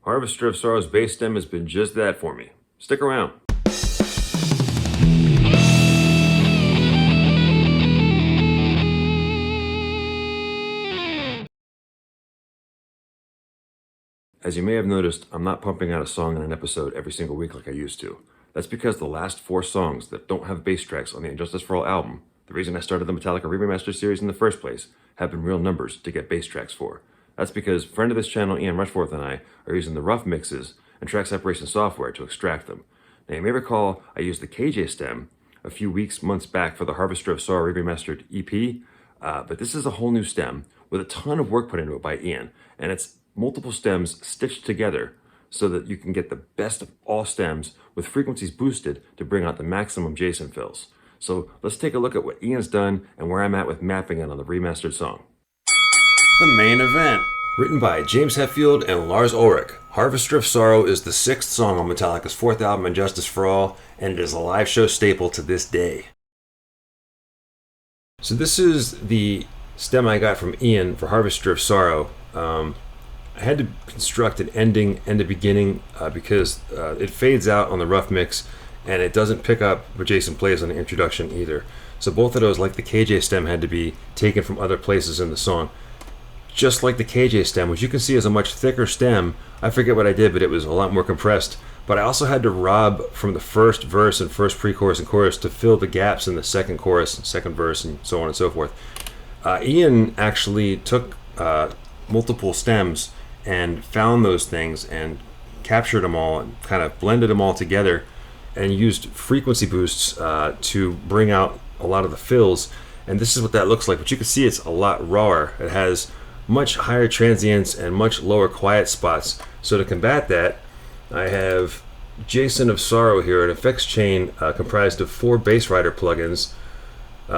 Harvester of Sorrow's bass stem has been just that for me. Stick around. As you may have noticed, I'm not pumping out a song in an episode every single week like I used to. That's because the last 4 songs that don't have bass tracks on the Injustice for All album, the reason I started the Metallica Re-Remastered series in the first place, have been real numbers to get bass tracks for. That's because friend of this channel Ian Rushforth and I are using the rough mixes and track separation software to extract them. Now you may recall I used the KJ stem a few months back for the Harvester of Sorrow Re-Remastered EP, but this is a whole new stem with a ton of work put into it by Ian, and it's multiple stems stitched together so that you can get the best of all stems with frequencies boosted to bring out the maximum Jason fills. So let's take a look at what Ian's done and where I'm at with mapping it on the remastered song. The main event. Written by James Hetfield and Lars Ulrich, Harvester of Sorrow is the 6th song on Metallica's 4th album, Injustice for All, and it is a live show staple to this day. So this is the stem I got from Ian for Harvester of Sorrow. I had to construct an ending and a beginning because it fades out on the rough mix and it doesn't pick up what Jason plays on the introduction either. So both of those, like the KJ stem, had to be taken from other places in the song. Just like the KJ stem, which you can see is a much thicker stem. I forget what I did, but it was a lot more compressed. But I also had to rob from the first verse and first pre-chorus and chorus to fill the gaps in the second chorus and second verse and so on and so forth. Ian actually took multiple stems and found those things and captured them all and kind of blended them all together and used frequency boosts to bring out a lot of the fills. And this is what that looks like. But you can see it's a lot rawer. It has much higher transients and much lower quiet spots. So to combat that, I have Jason of Sorrow here, an effects chain comprised of 4 bass rider plugins,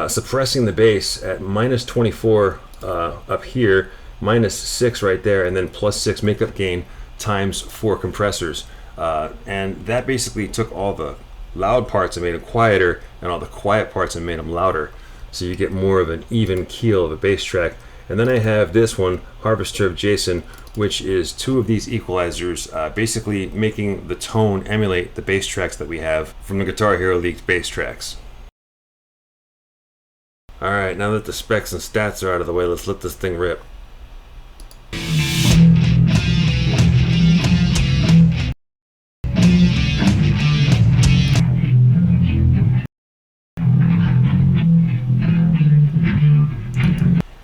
suppressing the bass at -24 up here, -6 right there, and then +6 makeup gain times 4 compressors. And that basically took all the loud parts and made them quieter, and all the quiet parts and made them louder. So you get more of an even keel of a bass track. And then I have this one, Harvester of Jason, which is 2 of these equalizers, basically making the tone emulate the bass tracks that we have from the Guitar Hero leaked bass tracks. Alright, now that the specs and stats are out of the way, let's let this thing rip.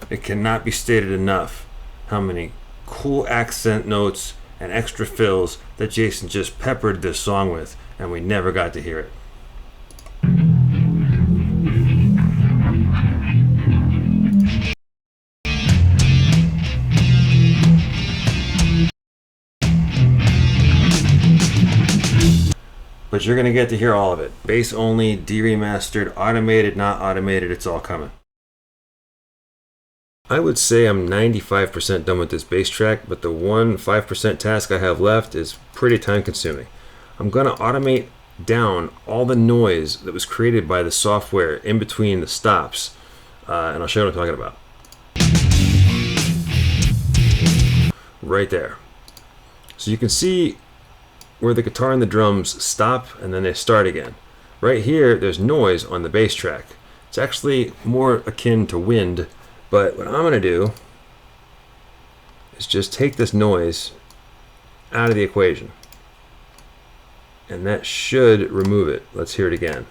It cannot be stated enough how many cool accent notes and extra fills that Jason just peppered this song with, and we never got to hear it. But you're going to get to hear all of it. Bass only, de-remastered, automated, not automated, it's all coming. I would say I'm 95% done with this bass track, but the 5% task I have left is pretty time consuming. I'm going to automate down all the noise that was created by the software in between the stops, and I'll show you what I'm talking about. Right there. So you can see where the guitar and the drums stop and then they start again. Right here, there's noise on the bass track. It's actually more akin to wind. But what I'm going to do is just take this noise out of the equation. And that should remove it. Let's hear it again.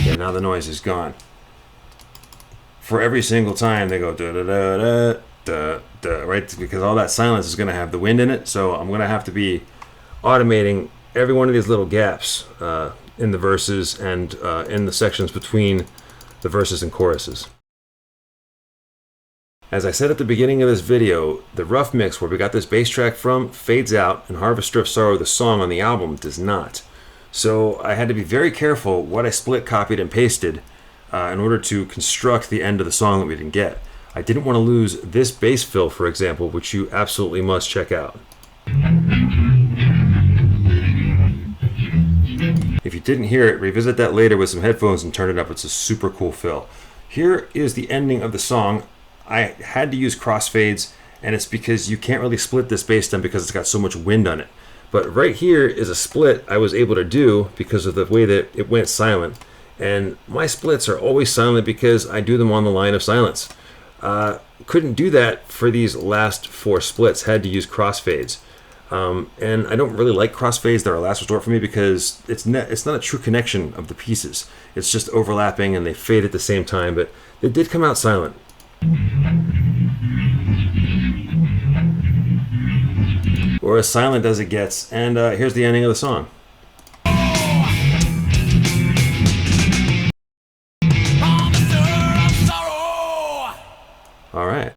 Yeah, now the noise is gone. For every single time they go da da da da da da, right? Because all that silence is going to have the wind in it. So I'm going to have to be automating every one of these little gaps in the verses and in the sections between the verses and choruses. As I said at the beginning of this video, the rough mix where we got this bass track from fades out, and Harvester of Sorrow, the song on the album, does not. So I had to be very careful what I split, copied, and pasted in order to construct the end of the song that we didn't get. I didn't want to lose this bass fill, for example, which you absolutely must check out. If you didn't hear it, revisit that later with some headphones and turn it up. It's a super cool fill. Here is the ending of the song. I had to use crossfades and it's because you can't really split this bass stem because it's got so much wind on it. But right here is a split I was able to do because of the way that it went silent. And my splits are always silent because I do them on the line of silence. Couldn't do that for these last 4 splits, had to use crossfades. And I don't really like crossfades. They're a last resort for me because it's not a true connection of the pieces. It's just overlapping and they fade at the same time, but they did come out silent. Or as silent as it gets, and here's the ending of the song. Alright.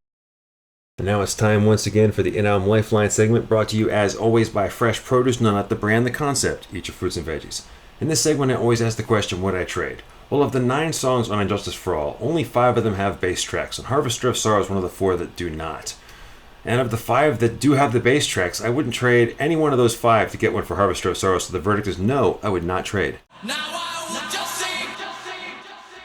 And now it's time once again for the In-Album Lifeline segment, brought to you as always by Fresh Produce, no, not the brand, the concept. Eat your fruits and veggies. In this segment I always ask the question, would I trade? Well, of the 9 songs on Injustice for All, only 5 of them have bass tracks, and Harvester of Sorrow is one of the 4 that do not. And of the 5 that do have the bass tracks, I wouldn't trade any one of those 5 to get one for Harvester of Sorrow, so the verdict is no, I would not trade.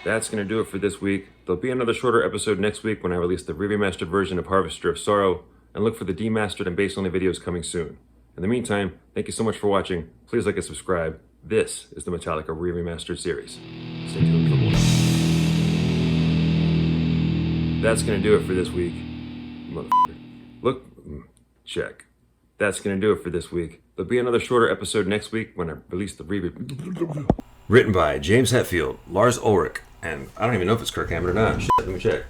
That's going to do it for this week. There'll be another shorter episode next week when I release the Re-Remastered version of Harvester of Sorrow, and look for the demastered and bass-only videos coming soon. In the meantime, thank you so much for watching. Please like and subscribe. This is the Metallica Re-Remastered series. Stay tuned for more. That's going to do it for this week. Motherfucker. Look, check. That's going to do it for this week. There'll be another shorter episode next week when I release the Written by James Hetfield, Lars Ulrich, and I don't even know if it's Kirk Hammett or not. Shit, let me check.